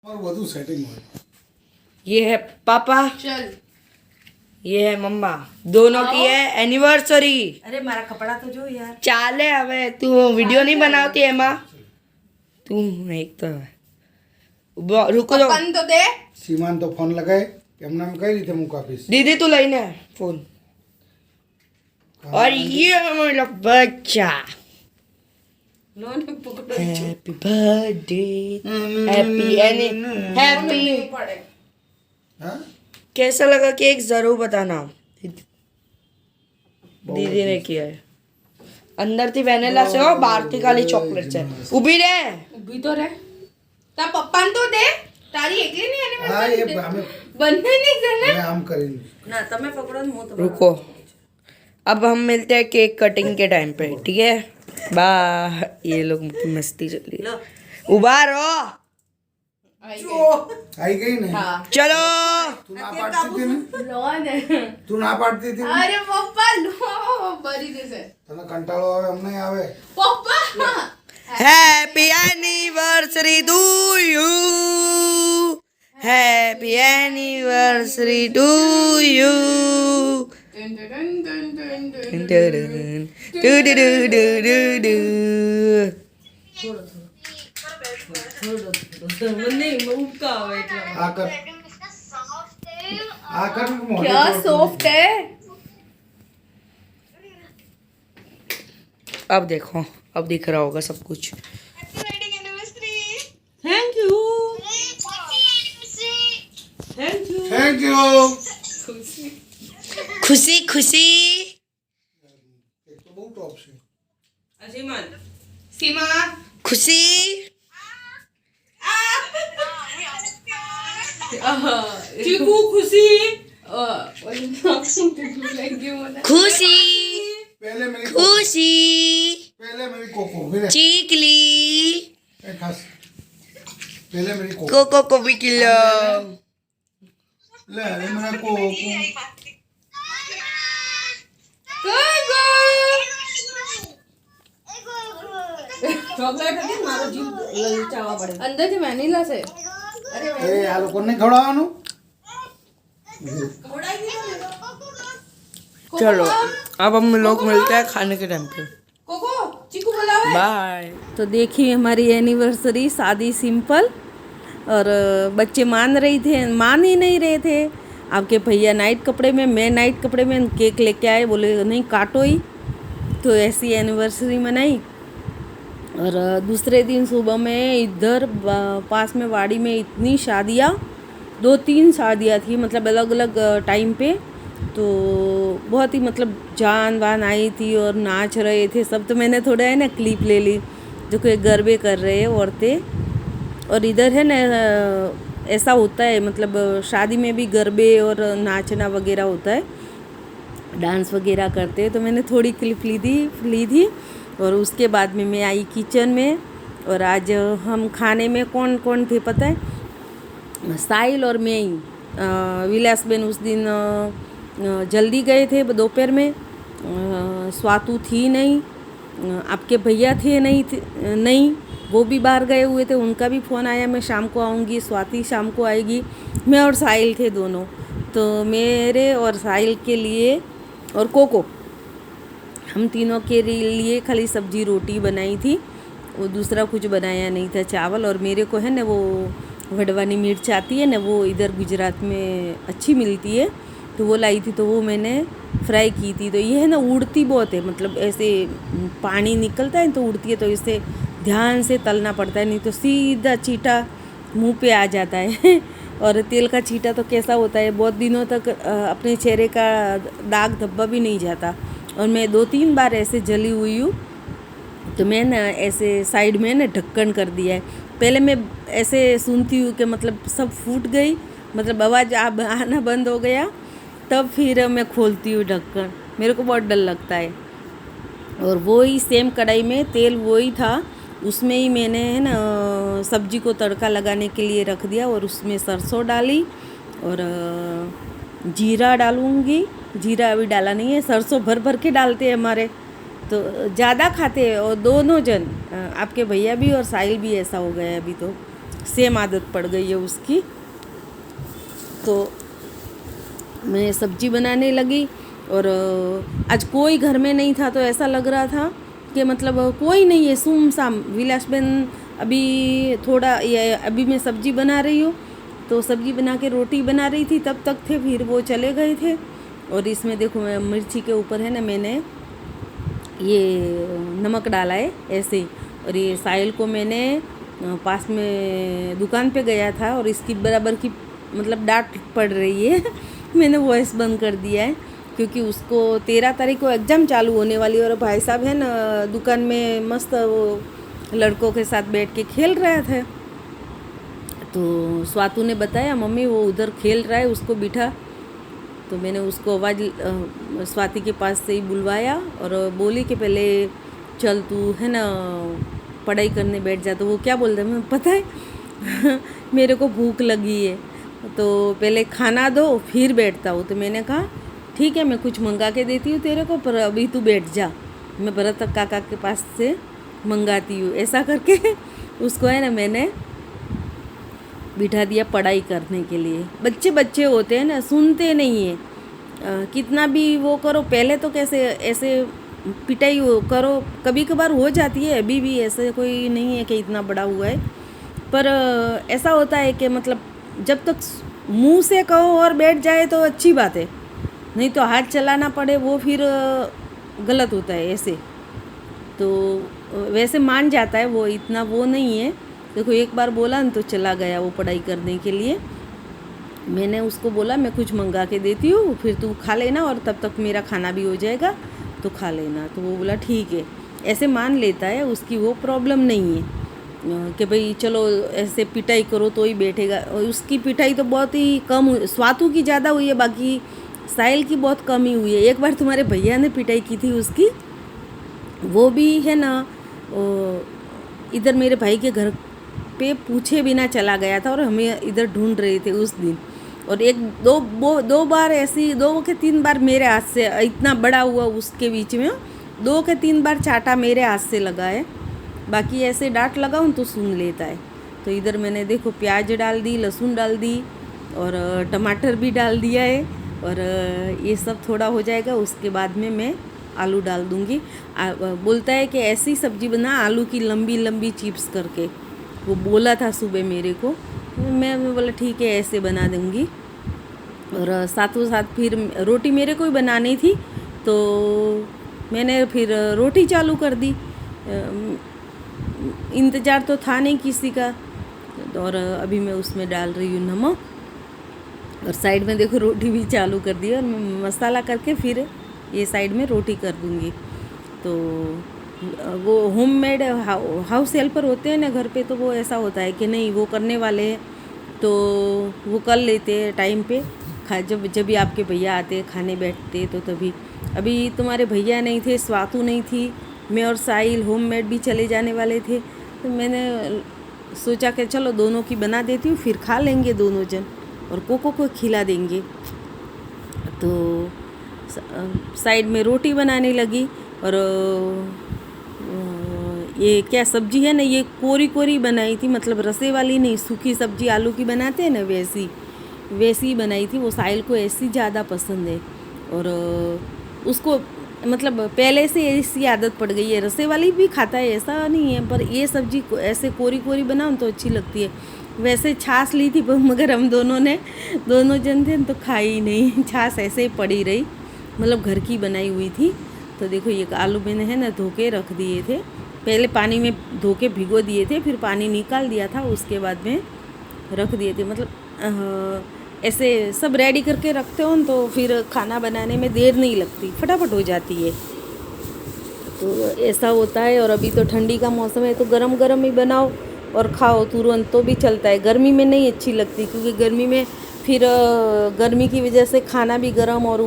और વધુ સેટિંग હોય। ये है पापा, चल ये है मम्मा, दोनों की है एनिवर्सरी। अरे मारा कपड़ा तो जो यार चाले હવે તું વિડિયો નહીં બનાવતી એમાં તું એક તો रुको दो पप्पन तो दे सीमान तो फोन लगाए એમને એમ કઈ રીતે મૂક આપીશ। दीदी तू લઈને फोन और ये मेरा बच्चा लो ने पकड़ो हैप्पी बर्थडे हैप्पी हैप्पी पड़े હા कैसा लगा केक जरूर बताना। दीदी ने किया है अंदर थी वेनिला से और बाहर थी खाली चॉकलेट से। उभी रे ઊભી તો રે તા પપ્પાને તો દે તારી એકલી ની હા એ એનિવર્સરી અમે બંને ની છે ને અમે આમ કરીને ના તમે પકડો ને હું તો रुको अब हम मिलते हैं केक कटिंग के टाइम पे ठीक है बाय। ये लोग मस्ती चल रही लो उबा रहो आई આવી ગઈ ને हां चलो તું ના પાડતી હતી ને લો ને તું ના પાડતી હતી ને અરે પપ્પા લો ભરી દેશે તને કંટાળો આવે અમને આવે। પપ્પા happy anniversary to you happy anniversary to you ડન ડન ડન ડન મને ઉબકા આવે એટલા આ કર આ કર ને મોઢે क्या ચોટ सॉफ्ट है अब देखो अब दिख रहा होगा सब कुछ। Thank you thank you thank you. खुशी खुशी એક તો બહુ ટોપ છે। अजीमन सीमा खुशी चीकू खुशी खुशी पहले मेरी खुशी पहले मेरी कोको फिर चीकली ए खास पहले मेरी कोको कोको को भी किलो ले ले मेरा कोको ચોકલેટ હતી મારો જીવ લલચાવા પડે અંદરથી વેનીલા છે અરે ए આ લોકોને ખવડાવવાનું। चलो अब हम लोग मिलते हैं खाने के टाइम पे कोको चीकू बुलावे बाय। तो देखिए हमारी एनिवर्सरी शादी सिंपल और बच्चे मान ही नहीं रहे थे। आपके भैया नाइट कपड़े में मैं नाइट कपड़े में केक लेके आए बोले नहीं काटो ही। तो ऐसी एनिवर्सरी मनाई और दूसरे दिन सुबह में इधर पास में वाड़ी में इतनी शादियाँ 2-3 शादियाँ थी मतलब अलग अलग टाइम पे। तो बहुत ही मतलब जान वान आई थी और नाच रहे थे सब। तो मैंने थोड़ा है ना क्लिप ले ली जो कि गरबे कर रहे हैं औरतें। और इधर है ना ऐसा होता है मतलब शादी में भी गरबे और नाचना वगैरह होता है डांस वगैरह करते हैं। तो मैंने थोड़ी क्लिप ली थी और उसके बाद में मैं आई किचन में। और आज हम खाने में कौन कौन थे पता है साहिल और मैं ही। विलास बेन उस दिन जल्दी गए थे दोपहर में। स्वातु थी नहीं आपके भैया थे नहीं वो भी बाहर गए हुए थे। उनका भी फ़ोन आया मैं शाम को आऊँगी स्वाति शाम को आएगी। मैं और साहिल थे दोनों। तो मेरे और साहिल के लिए और कोको हम तीनों के लिए खाली सब्जी रोटी बनाई थी। वो दूसरा कुछ बनाया नहीं था चावल। और मेरे को है ना वो वडवानी मिर्च आती है ना वो इधर गुजरात में अच्छी मिलती है तो वो लाई थी तो वो मैंने फ्राई की थी। तो ये है ना उड़ती बहुत है मतलब ऐसे पानी निकलता है तो उड़ती है तो इसे ध्यान से तलना पड़ता है नहीं तो सीधा चीटा मुंह पे आ जाता है। और तेल का छींटा तो कैसा होता है बहुत दिनों तक अपने चेहरे का दाग धब्बा भी नहीं जाता। और मैं 2-3 बार ऐसे जली हुई हूँ तो मैं ना ऐसे साइड में ना ढक्कन कर दिया है। पहले मैं ऐसे सुनती हूँ कि मतलब सब फूट गई मतलब आवाज़ आना बंद हो गया तब फिर मैं खोलती हूँ ढक्कन। मेरे को बहुत डर लगता है। और वही सेम कढ़ाई में तेल वही था उसमें ही मैंने है ना सब्जी को तड़का लगाने के लिए रख दिया। और उसमें सरसों डाली और जीरा डालूँगी। जीरा अभी डाला नहीं है सरसों भर भर के डालते हैं हमारे तो ज़्यादा खाते हैं। और दोनों जन आपके भैया भी और साहिल भी ऐसा हो गया है अभी तो सेम आदत पड़ गई है उसकी। तो मैं सब्जी बनाने लगी और आज कोई घर में नहीं था, तो ऐसा लग रहा था कि मतलब कोई नहीं है, सुमसाम। विलास बहन अभी थोड़ा ये अभी मैं सब्जी बना रही हूँ, तो सब्जी बना के रोटी बना रही थी, तब तक थे, फिर वो चले गए थे। और इसमें देखो मैं मिर्ची के ऊपर है ना, मैंने ये नमक डाला है ऐसे ही। और ये साहिल को मैंने पास में दुकान पे गया था और इसकी बराबर की मतलब डांट पड़ रही है मैंने वॉइस बंद कर दिया है, क्योंकि उसको 13 तारीख को एग्ज़ाम चालू होने वाली है। और भाई साहब है ना दुकान में मस्त वो लड़कों के साथ बैठ के खेल रहे थे। तो स्वातु ने बताया मम्मी वो उधर खेल रहा है, उसको बिठा। तो मैंने उसको आवाज़ स्वाति के पास से ही बुलवाया और बोली कि पहले चल तू है ना पढ़ाई करने बैठ जा। तो वो क्या बोलता है मैं पता है मेरे को भूख लगी है, तो पहले खाना दो फिर बैठता हूँ। तो मैंने कहा ठीक है, मैं कुछ मंगा के देती हूँ तेरे को, पर अभी तू बैठ जा, मैं भरत काका के पास से मंगाती हूँ। ऐसा करके उसको है ना मैंने बिठा दिया पढ़ाई करने के लिए। बच्चे बच्चे होते हैं ना, सुनते नहीं हैं। कितना भी वो करो, पहले तो कैसे ऐसे पिटाई करो, कभी कभार हो जाती है, अभी भी ऐसे कोई नहीं है कि इतना बड़ा हुआ है। पर ऐसा होता है कि मतलब जब तक मुंह से कहो और बैठ जाए तो अच्छी बात है, नहीं तो हाथ चलाना पड़े वो फिर गलत होता है ऐसे। तो वैसे मान जाता है वो, इतना वो नहीं है। देखो एक बार बोला न तो चला गया वो पढ़ाई करने के लिए। मैंने उसको बोला मैं कुछ मंगा के देती हूँ, फिर तू खा लेना और तब तक मेरा खाना भी हो जाएगा तो खा लेना। तो वो बोला ठीक है, ऐसे मान लेता है, उसकी वो प्रॉब्लम नहीं है कि भाई चलो ऐसे पिटाई करो तो ही बैठेगा। और उसकी पिटाई तो बहुत ही कम हुई, स्वातु की ज़्यादा हुई है, बाकी साहिल की बहुत कम ही हुई है। एक बार तुम्हारे भैया ने पिटाई की थी उसकी, वो भी है ना इधर मेरे भाई के घर पे पूछे बिना चला गया था और हमें इधर ढूंढ रहे थे उस दिन। और एक दो बार ऐसी 2 के 3 बार मेरे हाथ से, इतना बड़ा हुआ उसके बीच में 2 के 3 बार चाटा मेरे हाथ से लगा है, बाकी ऐसे डांट लगाऊं तो सुन लेता है। तो इधर मैंने देखो प्याज डाल दी, लहसुन डाल दी और टमाटर भी डाल दिया है। और ये सब थोड़ा हो जाएगा, उसके बाद में मैं आलू डाल दूँगी। बोलता है कि ऐसी सब्ज़ी बना आलू की लंबी लंबी चिप्स करके, वो बोला था सुबह मेरे को। मैं बोला ठीक है ऐसे बना दूँगी। और साथों साथ फिर रोटी मेरे को ही बनानी थी, तो मैंने फिर रोटी चालू कर दी। इंतज़ार तो था नहीं किसी का। और अभी मैं उसमें डाल रही हूँ नमक, और साइड में देखो रोटी भी चालू कर दी। और मैं मसाला करके फिर ये साइड में रोटी कर दूँगी। तो वो होममेड हाउस हेल्पर होते हैं ना घर पे, तो वो ऐसा होता है कि नहीं वो करने वाले हैं तो वो कर लेते हैं टाइम पे। जब भी आपके भैया आते खाने बैठते तो तभी। अभी तुम्हारे भैया नहीं थे, स्वातु नहीं थी, मैं और साहिल होममेड भी चले जाने वाले थे। तो मैंने सोचा कि चलो दोनों की बना देती हूँ, फिर खा लेंगे दोनों जन और कोको को खिला देंगे। तो साइड में रोटी बनाने लगी। और ये क्या सब्जी है ना, ये कोरी कोरी बनाई थी, मतलब रसे वाली नहीं, सूखी सब्जी आलू की बनाते हैं ना वैसी ही बनाई थी। वो साहिल को ऐसी ज़्यादा पसंद है और उसको मतलब पहले से ऐसी आदत पड़ गई है। रसे वाली भी खाता है, ऐसा नहीं है, पर ये सब्जी ऐसे कोरी कोरी बनाओ तो अच्छी लगती है। वैसे छाछ ली थी, मगर हम दोनों जन थे तो खाई नहीं, छाछ ऐसे ही पड़ी रही, मतलब घर की बनाई हुई थी। तो देखो ये आलू मैंने है ना धो के रख दिए थे, पहले पानी में धो के भिगो दिए थे, फिर पानी निकाल दिया था, उसके बाद में रख दिए थे। मतलब ऐसे सब रेडी करके रखते हो तो फिर खाना बनाने में देर नहीं लगती, फटाफट हो जाती है। तो ऐसा होता है। और अभी तो ठंडी का मौसम है तो गरम गरम ही बनाओ और खाओ तुरंत, तो भी चलता है। गर्मी में नहीं अच्छी लगती, क्योंकि गर्मी में फिर गर्मी की वजह से खाना भी गर्म और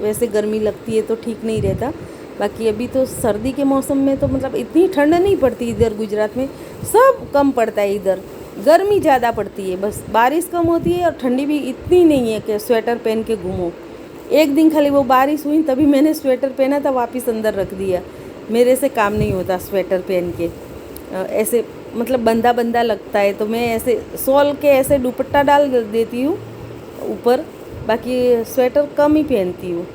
वैसे गर्मी लगती है तो ठीक नहीं रहता। बाकी अभी तो सर्दी के मौसम में तो मतलब इतनी ठंड नहीं पड़ती इधर गुजरात में, सब कम पड़ता है। इधर गर्मी ज़्यादा पड़ती है, बस बारिश कम होती है और ठंडी भी इतनी नहीं है कि स्वेटर पहन के घूमो। एक दिन खाली वो बारिश हुई तभी मैंने स्वेटर पहना था, वापस अंदर रख दिया, मेरे से काम नहीं होता स्वेटर पहन के। ऐसे मतलब बंधा बंधा लगता है, तो मैं ऐसे शॉल के ऐसे दुपट्टा डाल देती हूँ ऊपर, बाकी स्वेटर कम ही पहनती हूँ।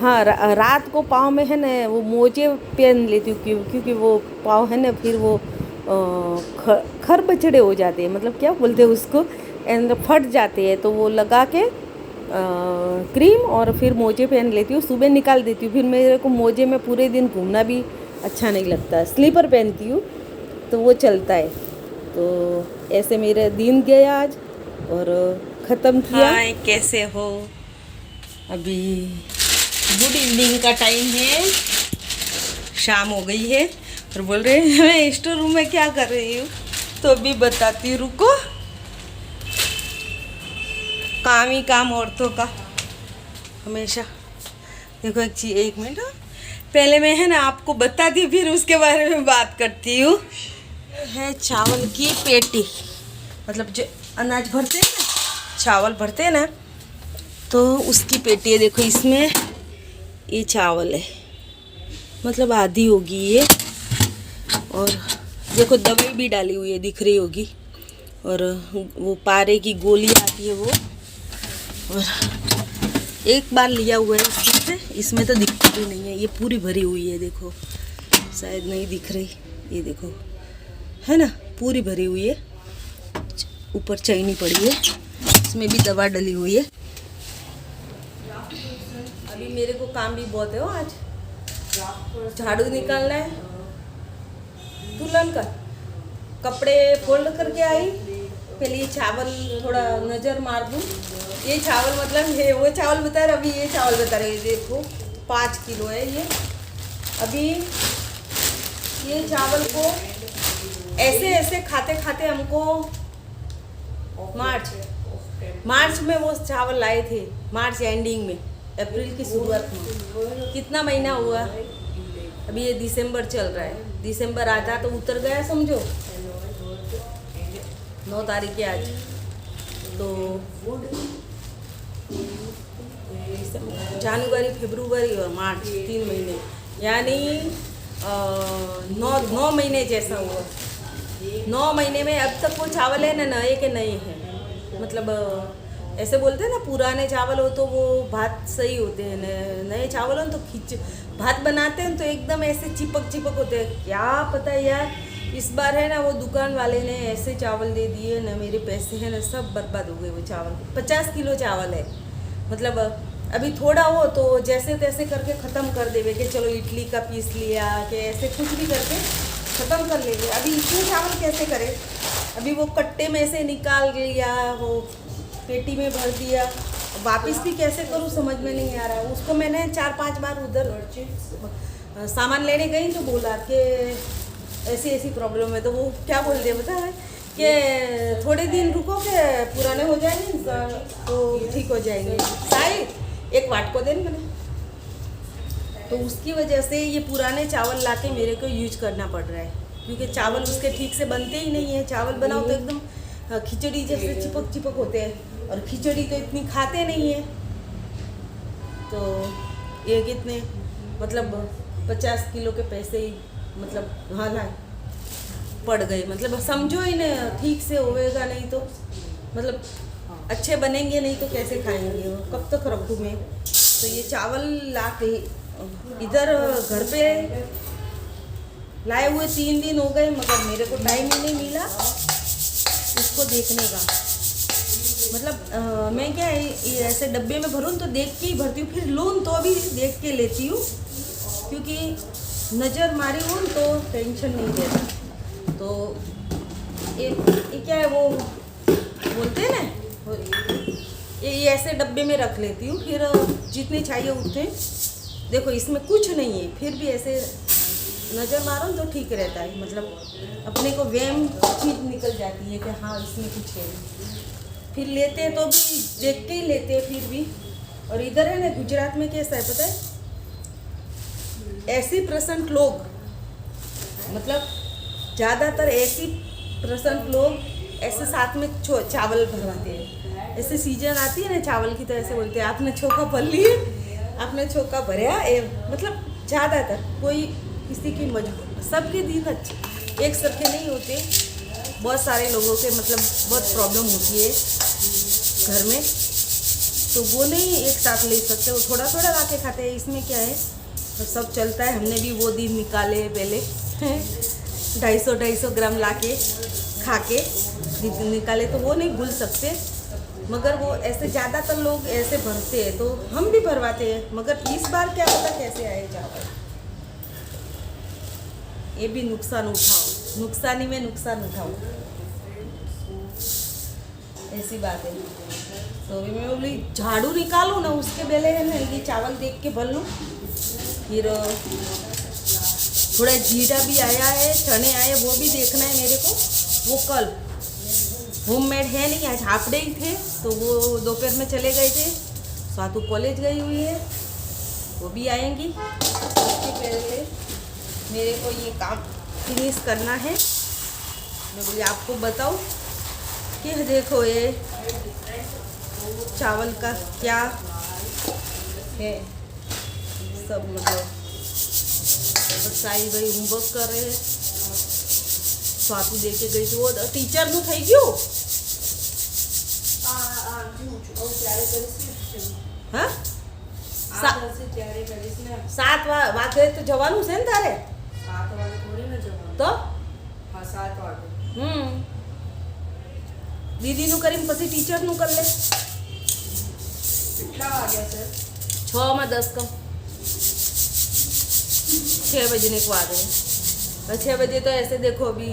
हाँ, रात को पाँव में है ना वो मोजे पहन लेती हूँ, क्योंकि वो पाँव है ना फिर वो खरबचड़े हो जाते हैं, मतलब क्या बोलते हैं उसको, एंड फट जाते हैं, तो वो लगा के क्रीम और फिर मोजे पहन लेती हूँ, सुबह निकाल देती हूँ। फिर मेरे को मोजे में पूरे दिन घूमना भी अच्छा नहीं लगता। स्लीपर पहनती हूँ तो वो चलता है। तो ऐसे मेरा दिन गया आज और ख़त्म किया। हाय, कैसे हो? अभी गुड इवनिंग का टाइम है, शाम हो गई है और बोल रहे हैं मैं स्टोर रूम में क्या कर रही हूँ, तो अभी बताती हूँ, रुको। काम ही काम औरतों का हमेशा। देखो एक चीज, एक मिनट, पहले मैं है ना आपको बताती फिर उसके बारे में बात करती हूँ। है चावल की पेटी, मतलब जो अनाज भरते हैं ना, चावल भरते हैं ना, तो उसकी पेटी है। देखो इसमें ये चावल है, मतलब आधी होगी ये, और देखो दवाई भी डाली हुई है, दिख रही होगी, और वो पारे की गोली आती है वो, और एक बार लिया हुआ है इसमें, इसमें तो दिखती भी नहीं है, ये पूरी भरी हुई है। देखो शायद नहीं दिख रही, ये देखो है ना, पूरी भरी हुई है, ऊपर चैनी पड़ी है, इसमें भी दवा डली हुई है। अभी मेरे को काम भी बहुत है आज, झाड़ू निकालना है, तुलन का कपड़े फोल्ड करके आई, पहले ये चावल थोड़ा नज़र मार दूँ। ये चावल मतलब है वो चावल बता रहे, अभी ये चावल बता रहे, देखो 5 किलो है ये। अभी ये चावल को ऐसे ऐसे खाते खाते हमको मार्च में वो चावल लाए थे, मार्च एंडिंग में, अप्रैल की शुरुआत में, कितना महीना हुआ, अभी ये दिसंबर चल रहा है, दिसंबर आधा तो उतर गया समझो, 9 तारीख है आज, तो जनवरी फरवरी और मार्च 3 महीने, यानी 9 महीने जैसा हुआ। 9 महीने में अब तक वो चावल है ना, नए के नए हैं, मतलब ऐसे बोलते हैं ना, पुराने चावल हो तो वो भात सही होते हैं, नए चावल हो तो भात बनाते हैं तो एकदम ऐसे चिपक होते हैं। क्या पता यार, इस बार है ना वो दुकान वाले ने ऐसे चावल दे दिए ना, मेरे पैसे हैं ना सब बर्बाद हो गए। वो चावल 50 किलो चावल है, मतलब अभी थोड़ा हो तो जैसे तैसे करके ख़त्म कर देवे कि चलो इडली का पीस लिया कि ऐसे कुछ भी करके ख़त्म कर लेंगे। अभी इतने चावल कैसे करें, अभी वो कट्टे में से निकाल लिया, वो पेटी में भर दिया, वापस भी कैसे करूँ समझ में नहीं आ रहा। उसको मैंने 4-5 बार उधर सामान लेने गई तो बोला कि ऐसी प्रॉब्लम है, तो वो क्या बोल दिया पता है कि थोड़े दिन रुको के पुराने हो जाएंगे तो ठीक हो जाएंगे, शायद एक वाट को देन मैंने, तो उसकी वजह से ये पुराने चावल लाके मेरे को यूज करना पड़ रहा है, क्योंकि चावल उसके ठीक से बनते ही नहीं है। चावल बनाओ तो एकदम खिचड़ी जैसे चिपक होते हैं, और खिचड़ी तो इतनी खाते नहीं है, तो ये कितने मतलब 50 किलो के पैसे ही मतलब हाँ ना पड़ गए, मतलब समझो ही ना, ठीक से होएगा नहीं तो, मतलब अच्छे बनेंगे नहीं तो कैसे खाएंगे, कब तक रखूँ मैं। तो ये चावल ला के इधर घर पे लाए हुए 3 दिन हो गए, मगर मेरे को टाइम ही नहीं मिला इसको देखने का। मतलब मैं क्या ऐसे डब्बे में भरूँ तो देख के ही भरती हूँ, फिर लूँ तो भी देख के लेती हूँ, क्योंकि नज़र मारी हूँ तो टेंशन नहीं रहता। तो ये क्या है वो बोलते हैं ना, ये ऐसे डब्बे में रख लेती हूँ, फिर जितने चाहिए उतने। देखो इसमें कुछ नहीं है, फिर भी ऐसे नज़र मारो तो ठीक रहता है, मतलब अपने को वहम चीज़ निकल जाती है कि हाँ इसमें कुछ है। फिर लेते हैं तो भी देख के ही लेते हैं फिर भी। और इधर है ना गुजरात में कैसा है पता है, 80% लोग, मतलब ज़्यादातर 80% लोग ऐसे साथ में चावल भरवाते हैं। ऐसे सीजन आती है ना चावल की, तो ऐसे बोलते हैं आपने चौका भर लिए, आपने चौका भरया, मतलब ज़्यादातर कोई किसी की मजबूर, सबके दिन अच्छे एक सरखे नहीं होते, बहुत सारे लोगों के मतलब बहुत प्रॉब्लम होती है घर में, तो वो नहीं एक साथ ले सकते, वो थोड़ा थोड़ा ला के खाते हैं। इसमें क्या है, तो सब चलता है। हमने भी वो दिन निकाले पहले 250 ग्राम ला के खा के निकाले, तो वो नहीं भूल सकते। मगर वो ऐसे ज़्यादातर लोग ऐसे भरते हैं, तो हम भी भरवाते हैं, मगर इस बार क्या पता कैसे आए चावल। ये भी नुकसान उठाओ, नुकसानी में नुकसान उठाओ, ऐसी बात है। तो अभी मैं बोली झाड़ू निकालूँ ना, उसके पहले है ना ये चावल देख के भर लूँ। फिर थोड़ा जीरा भी आया है, चने आए, वो भी देखना है मेरे को। वो कल होममेड है नहीं, आज हाफ डे ही थे, तो वो दोपहर में चले गए थे। स्वातु कॉलेज गई हुई है, वो भी आएंगी। उसके पहले मेरे को ये काम फिनिश करना है। मैं बोली आपको बताऊं कि देखो ये चावल का क्या है सब, मतलब साई भाई होमवर्क कर रहे हैं। स्वातु दे के गई थी, वो टीचर નું થઈ ગયું। હા 7 વાગે તો જવાનું છે ને તારે? 7 વાગે થોડી ના જવાનું। તો હા 7 વાગે। દીદીનું કરીને પછી ટીચરનું કરી લે। કેટલા વાગ્યા છે? 6 માં 10 કમ 6 बजे ने को आ गए। 6 बजे तो ऐसे देखो अभी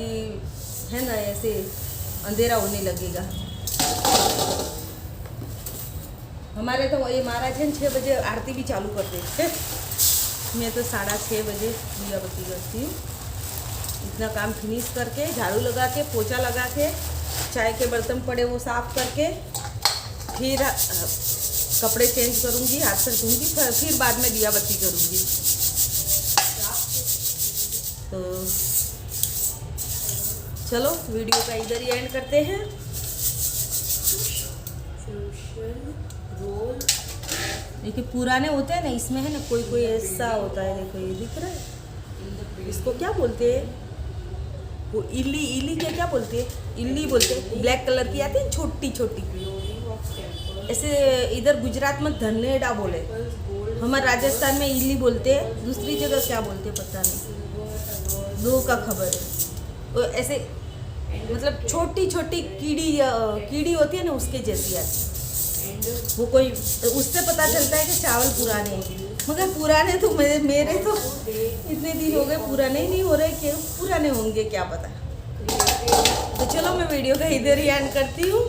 है ना, ऐसे अंधेरा होने लगेगा। हमारे तो ये महाराज है 6 बजे आरती भी चालू कर देते। मैं तो 6:30 बजे दिया बत्ती करती हूँ। इतना काम फिनिश करके झाड़ू लगा के पोछा लगा के चाय के बर्तन पड़े वो साफ करके फिर कपड़े चेंज करूँगी, हाथ से धोऊंगी, फिर बाद में दिया बत्ती करूँगी। तो चलो वीडियो का इधर ही एंड करते हैं। रोल देखिए पुराने होते हैं ना, इसमें है ना कोई कोई ऐसा होता है, देखो ये दिख रहा है, इसको क्या बोलते हैं, वो इल्ली, इल्ली क्या बोलते हैं, इल्ली बोलते हैं। ब्लैक कलर की आती है छोटी छोटी, ऐसे इधर गुजरात में धनेड़ा बोले, हमारे राजस्थान में इल्ली बोलते हैं, दूसरी जगह क्या बोलते हैं पता नहीं, दो का खबर है। वो ऐसे मतलब छोटी छोटी कीड़ी होती है ना, उसके जैसी आती है। वो कोई उससे पता चलता है कि चावल पुराने हैं, मगर पुराने तो मेरे तो इतने दिन हो गए, पुराने ही नहीं हो रहे, कि पुराने होंगे क्या पता। तो चलो मैं वीडियो का इधर ही एंड करती हूँ।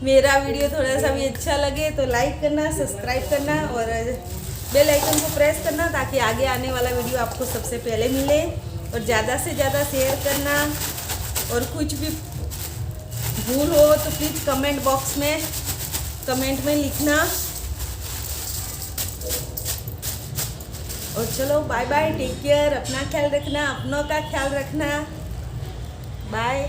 मेरा वीडियो थोड़ा सा भी अच्छा लगे तो लाइक करना, सब्सक्राइब करना और बेल आइकन को प्रेस करना, ताकि आगे आने वाला वीडियो आपको सबसे पहले मिले। और ज़्यादा से ज़्यादा शेयर करना, और कुछ भी भूल हो तो प्लीज़ कमेंट बॉक्स में कमेंट में लिखना। और चलो बाय बाय, टेक केयर, अपना ख्याल रखना, अपनों का ख्याल रखना, बाय।